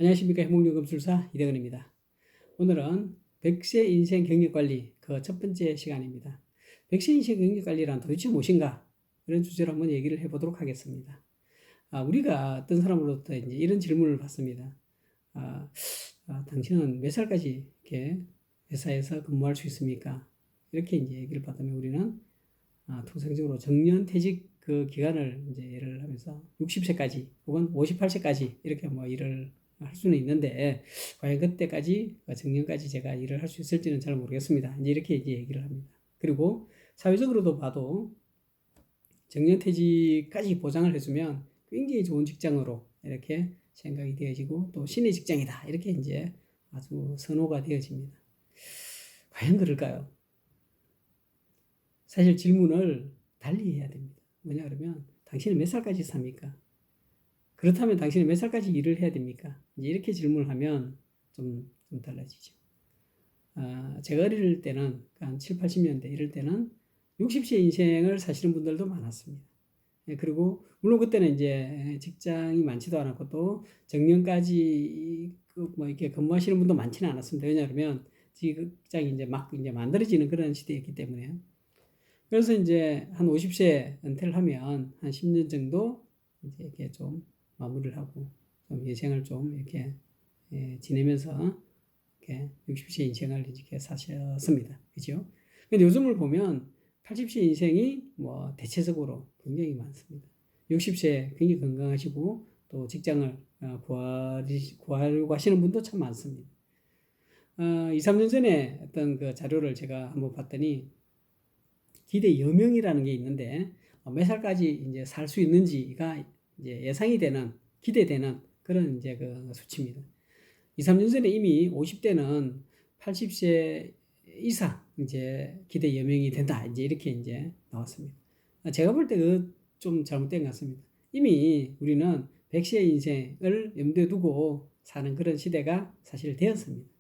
안녕하십니까. 행복연금술사 이대건입니다. 오늘은 100세 인생 경력관리 그 첫 번째 시간입니다. 100세 인생 경력관리란 도대체 무엇인가? 이런 주제로 한번 얘기를 해보도록 하겠습니다. 우리가 어떤 사람으로부터 이제 이런 질문을 받습니다. 당신은 몇 살까지 이렇게 회사에서 근무할 수 있습니까? 이렇게 이제 얘기를 받으면 우리는 통상적으로 정년퇴직 그 기간을 이제 예를 하면서 60세까지 혹은 58세까지 이렇게 뭐 일을 할 수는 있는데 과연 그때까지 정년까지 제가 일을 할 수 있을지는 잘 모르겠습니다. 이제 이렇게 이제 얘기를 합니다. 그리고 사회적으로도 봐도 정년퇴직까지 보장을 해주면 굉장히 좋은 직장으로 이렇게 생각이 되어지고 또 신의 직장이다 이렇게 이제 아주 선호가 되어집니다. 과연 그럴까요? 사실 질문을 달리 해야 됩니다. 뭐냐 그러면 당신은 몇 살까지 삽니까? 그렇다면 당신은 몇 살까지 일을 해야 됩니까? 이제 이렇게 질문을 하면 좀 달라지죠. 제가 어릴 때는 한 7, 80년대 이럴 때는 60세 인생을 사시는 분들도 많았습니다. 그리고 물론 그때는 이제 직장이 많지도 않았고 또 정년까지 뭐 이렇게 근무하시는 분도 많지는 않았습니다. 왜냐하면 직장이 이제 막 이제 만들어지는 그런 시대였기 때문에요. 그래서 이제 한 50세 은퇴를 하면 한 10년 정도 이제 이렇게 좀 마무리를 하고 좀 인생을 좀 이렇게 지내면서 이렇게 60세 인생을 이렇게 사셨습니다. 그죠? 근데 요즘을 보면 80세 인생이 뭐 대체적으로 굉장히 많습니다. 60세 굉장히 건강하시고 또 직장을 구하려고 하시는 분도 참 많습니다. 2, 3년 전에 어떤 그 자료를 제가 한번 봤더니 기대 여명이라는 게 있는데 몇 살까지 이제 살 수 있는지가 이제 예상이 되는 기대되는 그런 이제 그 수치입니다. 2, 3년 전에 이미 50대는 80세 이상 이제 기대 여명이 된다 이제 이렇게 이제 나왔습니다. 제가 볼 때 그 좀 잘못된 것 같습니다. 이미 우리는 100세 인생을 염두에 두고 사는 그런 시대가 사실 되었습니다.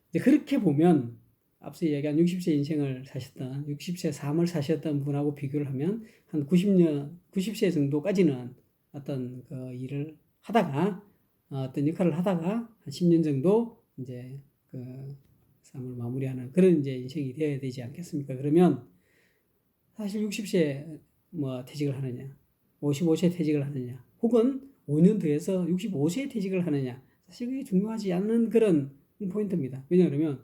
이제 그렇게 보면 앞서 얘기한 60세 인생을 사셨던 60세 삶을 사셨던 분하고 비교를 하면 한 90세 정도까지는 어떤 그 일을 하다가 어떤 역할을 하다가 한 10년 정도 이제 그 삶을 마무리하는 그런 이제 인생이 되어야 되지 않겠습니까? 그러면 사실 60세 뭐 퇴직을 하느냐, 55세 퇴직을 하느냐, 혹은 5년 더해서 65세 퇴직을 하느냐, 사실 그게 중요하지 않는 그런 포인트입니다. 왜냐하면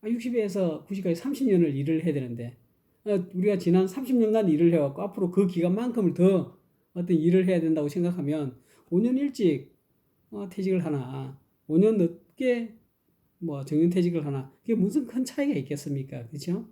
60에서 90까지 30년을 일을 해야 되는데 우리가 지난 30년간 일을 해왔고 앞으로 그 기간만큼을 더 어떤 일을 해야 된다고 생각하면 5년 일찍 퇴직을 하나 5년 늦게 뭐 정년퇴직을 하나 그게 무슨 큰 차이가 있겠습니까? 그렇죠?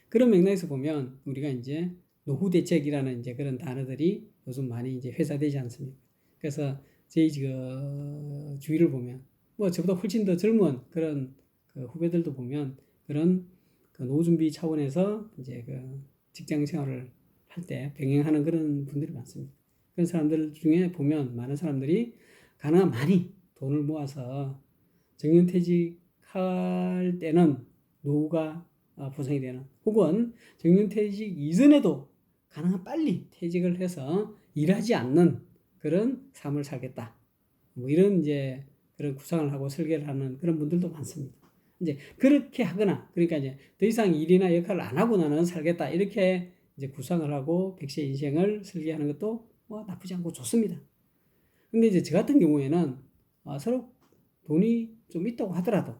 그런 맥락에서 보면 우리가 이제 노후 대책이라는 이제 그런 단어들이 요즘 많이 이제 회자되지 않습니까? 그래서 저희 주위를 보면 뭐 저보다 훨씬 더 젊은 그런 그 후배들도 보면 그런 그 노후 준비 차원에서 이제 그 직장 생활을 할 때 병행하는 그런 분들이 많습니다. 그런 사람들 중에 보면 많은 사람들이 가능한 많이 돈을 모아서 정년퇴직할 때는 노후가 보상이 되는 혹은 정년퇴직 이전에도 가능한 빨리 퇴직을 해서 일하지 않는 그런 삶을 살겠다. 뭐 이런 이제 그런 구상을 하고 설계를 하는 그런 분들도 많습니다. 이제 그렇게 하거나 그러니까 이제 더 이상 일이나 역할을 안 하고 나는 살겠다 이렇게 이제 구상을 하고 100세 인생을 설계하는 것도 뭐 나쁘지 않고 좋습니다. 근데 이제 저 같은 경우에는 서로 돈이 좀 있다고 하더라도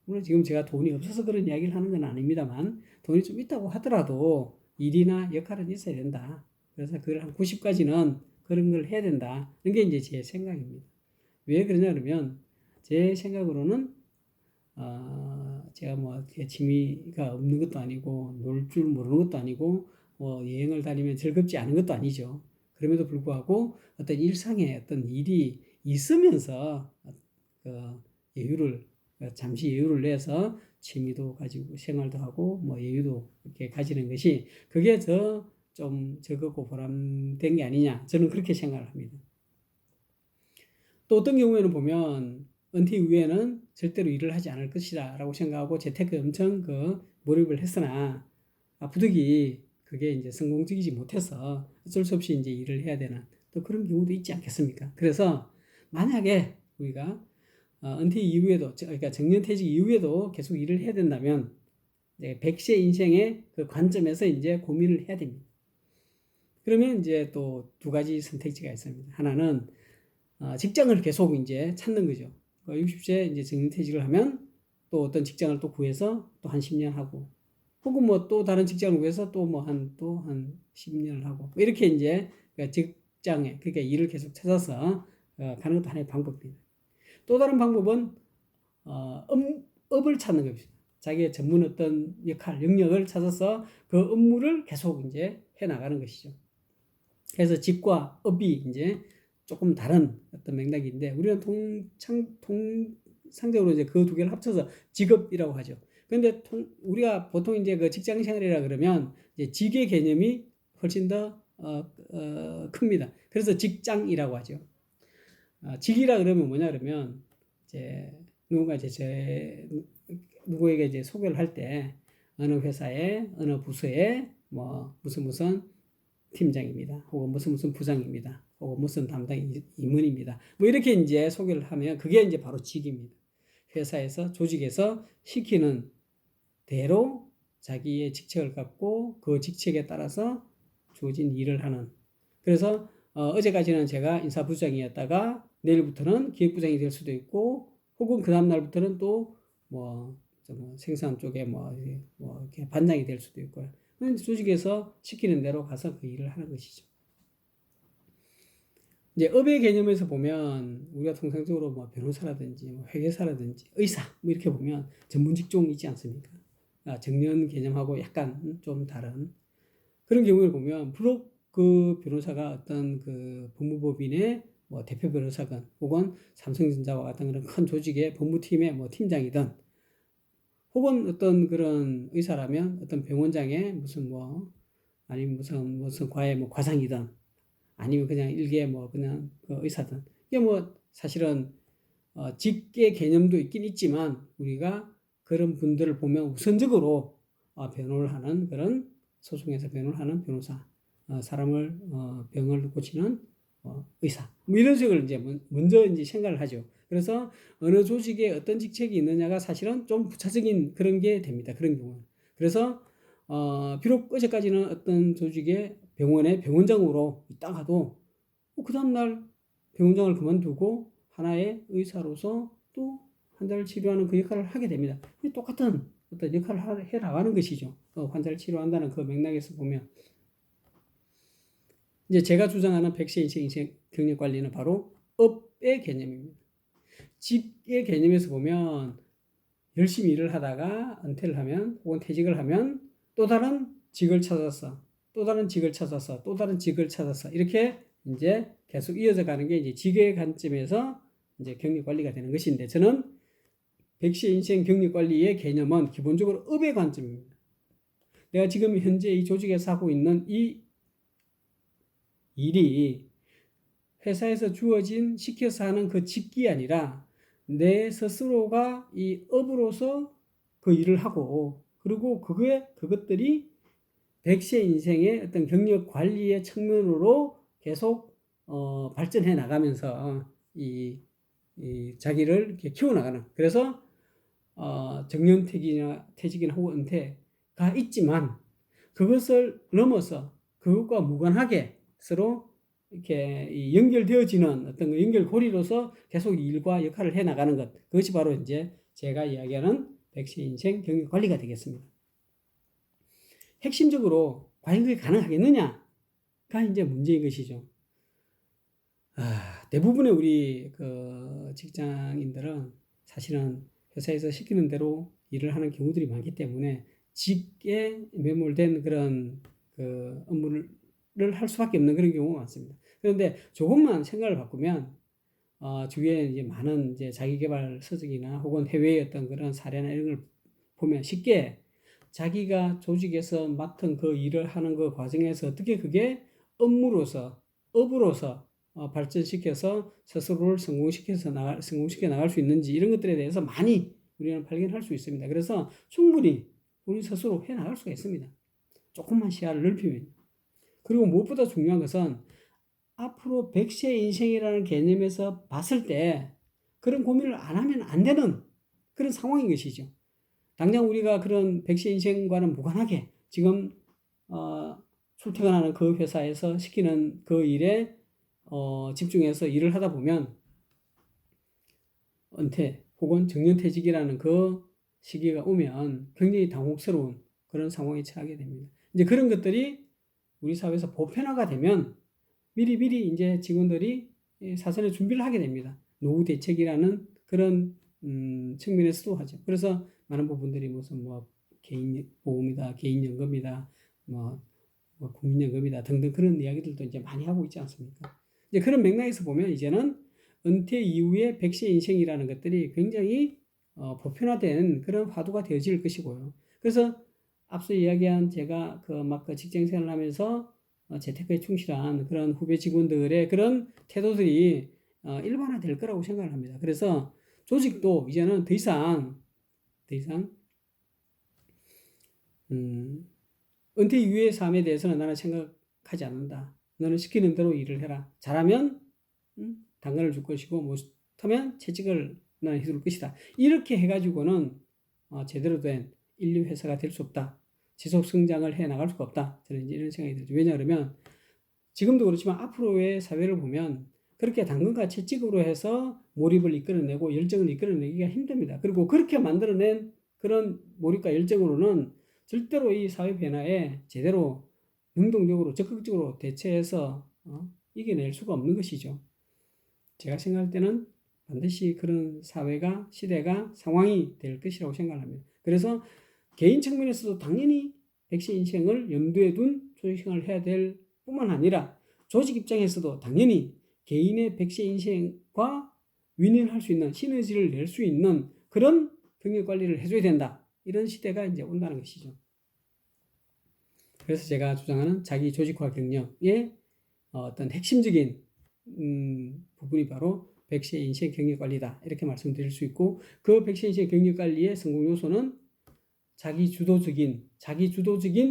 물론 지금 제가 돈이 없어서 그런 이야기를 하는 건 아닙니다만 돈이 좀 있다고 하더라도 일이나 역할은 있어야 된다. 그래서 그걸 한 90까지는 그런 걸 해야 된다. 이게 이제 제 생각입니다. 왜 그러냐 그러면 제 생각으로는 제가 뭐 취미가 없는 것도 아니고 놀 줄 모르는 것도 아니고 뭐 여행을 다니면 즐겁지 않은 것도 아니죠. 그럼에도 불구하고 어떤 일상에 어떤 일이 있으면서 그 여유를 잠시 여유를 내서 취미도 가지고 생활도 하고 뭐 여유도 이렇게 가지는 것이 그게 더 좀 즐겁고 보람된 게 아니냐 저는 그렇게 생각을 합니다. 또 어떤 경우에는 보면 은퇴 이후에는 절대로 일을 하지 않을 것이다 라고 생각하고 재테크에 엄청 몰입을 했으나 부득이 그게 이제 성공적이지 못해서 어쩔 수 없이 이제 일을 해야 되는 또 그런 경우도 있지 않겠습니까? 그래서 만약에 우리가 은퇴 이후에도, 그러니까 정년퇴직 이후에도 계속 일을 해야 된다면 이제 100세 인생의 그 관점에서 이제 고민을 해야 됩니다. 그러면 이제 또 두 가지 선택지가 있습니다. 하나는 직장을 계속 이제 찾는 거죠. 60세 이제 정년퇴직을 하면 또 어떤 직장을 또 구해서 또 한 10년 하고, 혹은 뭐 또 다른 직장을 구해서 또 뭐 한 10년을 하고, 이렇게 이제 직장에, 그러니까 일을 계속 찾아서 가는 것도 하나의 방법입니다. 또 다른 방법은 업을 찾는 겁니다. 자기의 전문 어떤 역할, 영역을 찾아서 그 업무를 계속 이제 해 나가는 것이죠. 그래서 직과 업이 이제 조금 다른 어떤 맥락인데, 우리는 통상적으로 이제 그 두 개를 합쳐서 직업이라고 하죠. 그런데 우리가 보통 이제 그 직장 생활이라 그러면 이제 직의 개념이 훨씬 더 큽니다. 그래서 직장이라고 하죠. 직이라 그러면 뭐냐 그러면 이제 누구에게 이제 소개를 할 때 어느 회사에 어느 부서에 뭐 무슨 팀장입니다. 혹은 무슨 부장입니다. 혹은 무슨 담당 임원입니다. 뭐 이렇게 이제 소개를 하면 그게 이제 바로 직입니다. 회사에서, 조직에서 시키는 대로 자기의 직책을 갖고 그 직책에 따라서 주어진 일을 하는. 그래서 어제까지는 제가 인사부장이었다가 내일부터는 기획부장이 될 수도 있고, 혹은 그 다음 날부터는 또 뭐 생산 쪽에 뭐 이렇게 반장이 될 수도 있고요. 조직에서 시키는 대로 가서 그 일을 하는 것이죠. 이제 업의 개념에서 보면 우리가 통상적으로 뭐 변호사라든지 뭐 회계사라든지 의사 뭐 이렇게 보면 전문 직종이지 않습니까? 정년 개념하고 약간 좀 다른 그런 경우를 보면, 비록 그 변호사가 어떤 그 법무법인의 뭐 대표 변호사건, 혹은 삼성전자와 같은 그런 큰 조직의 법무팀의 뭐 팀장이든, 혹은 어떤 그런 의사라면 어떤 병원장의 아니면 무슨 과의 뭐 과장이든, 아니면 그냥 일개 뭐 그냥 그 의사든, 이게 뭐 사실은 직계 개념도 있긴 있지만, 우리가 그런 분들을 보면 우선적으로 변호를 하는 그런 소송에서 변호를 하는 변호사, 사람을 병을 고치는 의사, 뭐 이런 식으로 이제 먼저 이제 생각을 하죠. 그래서 어느 조직에 어떤 직책이 있느냐가 사실은 좀 부차적인 그런 게 됩니다. 그런 경우는. 그래서 비록 어제까지는 어떤 조직의 병원의 병원장으로 있다가도 그 다음날 병원장을 그만두고 하나의 의사로서 또 환자를 치료하는 그 역할을 하게 됩니다. 똑같은 어떤 역할을 해 나가는 것이죠. 환자를 치료한다는 그 맥락에서 보면, 이제 제가 주장하는 100세 인생 경력 관리는 바로 업의 개념입니다. 직의 개념에서 보면 열심히 일을 하다가 은퇴를 하면, 혹은 퇴직을 하면 또 다른 직을 찾아서, 또 다른 직을 찾아서, 또 다른 직을 찾아서 이렇게 이제 계속 이어져 가는 게 이제 직의 관점에서 이제 경력 관리가 되는 것인데, 저는 100세 인생 경력 관리의 개념은 기본적으로 업의 관점입니다. 내가 지금 현재 이 조직에서 하고 있는 이 일이 회사에서 주어진 시켜서 하는 그 직기 아니라 내 스스로가 이 업으로서 그 일을 하고, 그리고 그것들이 100세 인생의 어떤 경력 관리의 측면으로 계속 발전해 나가면서 이 자기를 이렇게 키워나가는, 그래서 정년퇴직이나 혹은 은퇴가 있지만, 그것을 넘어서 그것과 무관하게 서로 이렇게 연결되어지는 어떤 연결고리로서 계속 일과 역할을 해 나가는 것, 그것이 바로 이제 제가 이야기하는 100세 인생 경력 관리가 되겠습니다. 핵심적으로 과연 그게 가능하겠느냐가 이제 문제인 것이죠. 대부분의 우리 그 직장인들은 사실은 회사에서 시키는 대로 일을 하는 경우들이 많기 때문에 직에 매몰된 그런 그 업무를 할 수밖에 없는 그런 경우가 많습니다. 그런데 조금만 생각을 바꾸면 주위에 이제 많은 이제 자기개발 서적이나 혹은 해외의 어떤 그런 사례나 이런 걸 보면 쉽게 자기가 조직에서 맡은 그 일을 하는 그 과정에서 어떻게 그게 업으로서 발전시켜서 스스로를 성공시켜 나갈 수 있는지, 이런 것들에 대해서 많이 우리는 발견할 수 있습니다. 그래서 충분히 우리 스스로 해 나갈 수가 있습니다. 조금만 시야를 넓히면. 그리고 무엇보다 중요한 것은 앞으로 100세 인생이라는 개념에서 봤을 때 그런 고민을 안 하면 안 되는 그런 상황인 것이죠. 당장 우리가 그런 100세 인생과는 무관하게 지금 출퇴근하는 그 회사에서 시키는 그 일에 집중해서 일을 하다 보면 은퇴 혹은 정년퇴직이라는 그 시기가 오면 굉장히 당혹스러운 그런 상황에 처하게 됩니다. 이제 그런 것들이 우리 사회에서 보편화가 되면 미리미리 이제 직원들이 사전에 준비를 하게 됩니다. 노후 대책이라는 그런 측면에서도 하죠. 그래서 많은 부분들이 무슨 뭐 개인 보험이다, 개인연금이다, 뭐 국민연금이다 등등 그런 이야기들도 이제 많이 하고 있지 않습니까? 이제 그런 맥락에서 보면 이제는 은퇴 이후의 100세 인생이라는 것들이 굉장히 보편화된 그런 화두가 되어질 것이고요. 그래서 앞서 이야기한 제가 그 직장 생활을 하면서 재테크에 충실한 그런 후배 직원들의 그런 태도들이 일반화될 거라고 생각을 합니다. 그래서 조직도 이제는 더 이상 은퇴 이후의 삶에 대해서는 나는 생각하지 않는다. 너는 시키는 대로 일을 해라. 잘하면 당근을 줄 것이고 못하면 채찍을 나는 휘두를 것이다. 이렇게 해가지고는 제대로 된 인류 회사가 될 수 없다. 지속 성장을 해 나갈 수가 없다. 저는 이런 생각이 들죠. 왜냐 그러면 지금도 그렇지만 앞으로의 사회를 보면 그렇게 당근과 채찍으로 해서 몰입을 이끌어내고 열정을 이끌어내기가 힘듭니다. 그리고 그렇게 만들어낸 그런 몰입과 열정으로는 절대로 이 사회 변화에 제대로 능동적으로 적극적으로 대처해서 이겨낼 수가 없는 것이죠. 제가 생각할 때는 반드시 그런 사회가 시대가 상황이 될 것이라고 생각합니다. 그래서 개인 측면에서도 당연히 100세 인생을 염두에 둔 조직생활을 해야 될 뿐만 아니라 조직 입장에서도 당연히 개인의 100세 인생과 윈윈할 수 있는 시너지를 낼 수 있는 그런 경력 관리를 해줘야 된다. 이런 시대가 이제 온다는 것이죠. 그래서 제가 주장하는 자기 조직화 경력의 어떤 핵심적인 부분이 바로 100세 인생 경력 관리다. 이렇게 말씀드릴 수 있고 그 100세 인생 경력 관리의 성공 요소는 자기 주도적인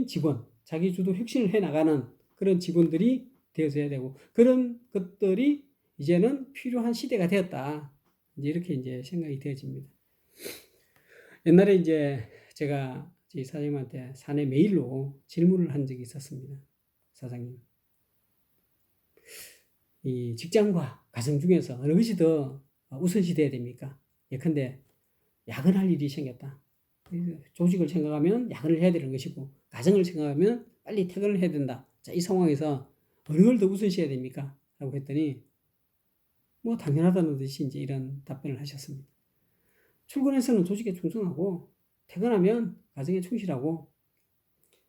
직원, 자기 주도 혁신을 해 나가는 그런 직원들이 되어져야 되고 그런 것들이 이제는 필요한 시대가 되었다. 이렇게 이제 생각이 되어집니다. 옛날에 이제 제가 저희 사장님한테 사내 메일로 질문을 한 적이 있었습니다. 사장님, 이 직장과 가정 중에서 어느 것이 더 우선시 돼야 됩니까? 예컨대 야근할 일이 생겼다. 조직을 생각하면 야근을 해야 되는 것이고 가정을 생각하면 빨리 퇴근을 해야 된다. 자, 이 상황에서 어느 걸 더 우선시해야 됩니까? 라고 했더니 뭐 당연하다는 듯이 이제 이런 답변을 하셨습니다. 출근해서는 조직에 충성하고 퇴근하면 가정에 충실하고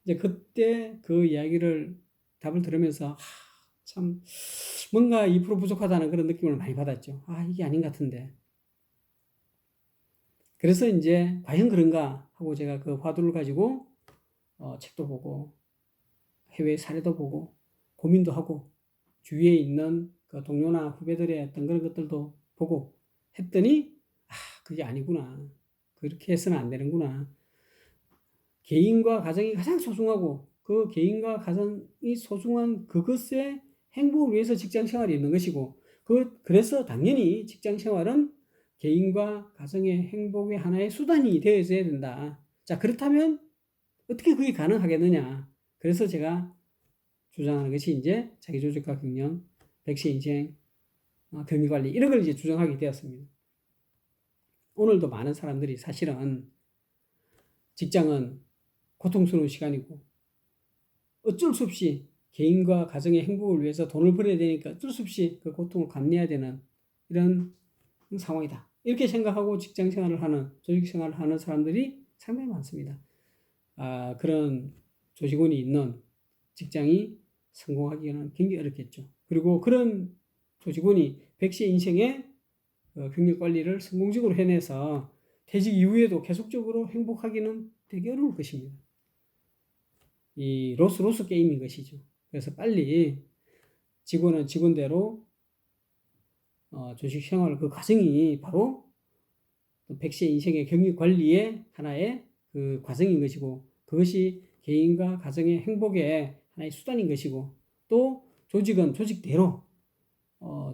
이제 그때 그 이야기를 답을 들으면서 참 뭔가 2% 부족하다는 그런 느낌을 많이 받았죠. 이게 아닌 것 같은데. 그래서 이제 과연 그런가 하고 제가 그 화두를 가지고 책도 보고 해외 사례도 보고 고민도 하고 주위에 있는 그 동료나 후배들의 어떤 그런 것들도 보고 했더니 그게 아니구나. 그렇게 해서는 안 되는구나. 개인과 가정이 가장 소중하고 그 개인과 가정이 소중한 그것의 행복을 위해서 직장 생활이 있는 것이고 그래서 당연히 직장 생활은 개인과 가정의 행복의 하나의 수단이 되어져야 된다. 자, 그렇다면 어떻게 그게 가능하겠느냐. 그래서 제가 주장하는 것이 이제 자기조직화 경영, 100세 인생, 경리관리 이런 걸 이제 주장하게 되었습니다. 오늘도 많은 사람들이 사실은 직장은 고통스러운 시간이고 어쩔 수 없이 개인과 가정의 행복을 위해서 돈을 벌어야 되니까 어쩔 수 없이 그 고통을 감내해야 되는 이런 상황이다. 이렇게 생각하고 직장 생활을 하는, 조직 생활을 하는 사람들이 상당히 많습니다. 그런 조직원이 있는 직장이 성공하기는 굉장히 어렵겠죠. 그리고 그런 조직원이 100세 인생의 경력 관리를 성공적으로 해내서 퇴직 이후에도 계속적으로 행복하기는 되게 어려울 것입니다. 이 로스 게임인 것이죠. 그래서 빨리 직원은 직원대로 조직 생활 그 과정이 바로 100세 인생의 경력 관리의 하나의 그 과정인 것이고 그것이 개인과 가정의 행복의 하나의 수단인 것이고 또 조직은 조직대로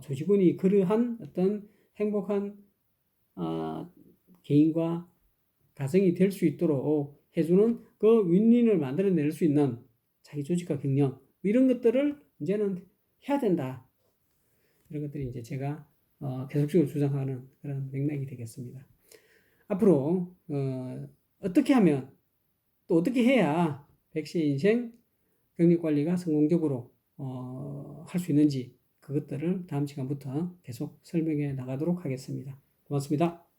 조직원이 그러한 어떤 행복한 개인과 가정이 될 수 있도록 해주는 그 윈윈을 만들어낼 수 있는 자기 조직과 경영 이런 것들을 이제는 해야 된다. 이런 것들이 이제 제가 계속적으로 주장하는 그런 맥락이 되겠습니다. 앞으로 어떻게 하면 또 어떻게 해야 100세 인생 경력관리가 성공적으로 할 수 있는지 그것들을 다음 시간부터 계속 설명해 나가도록 하겠습니다. 고맙습니다.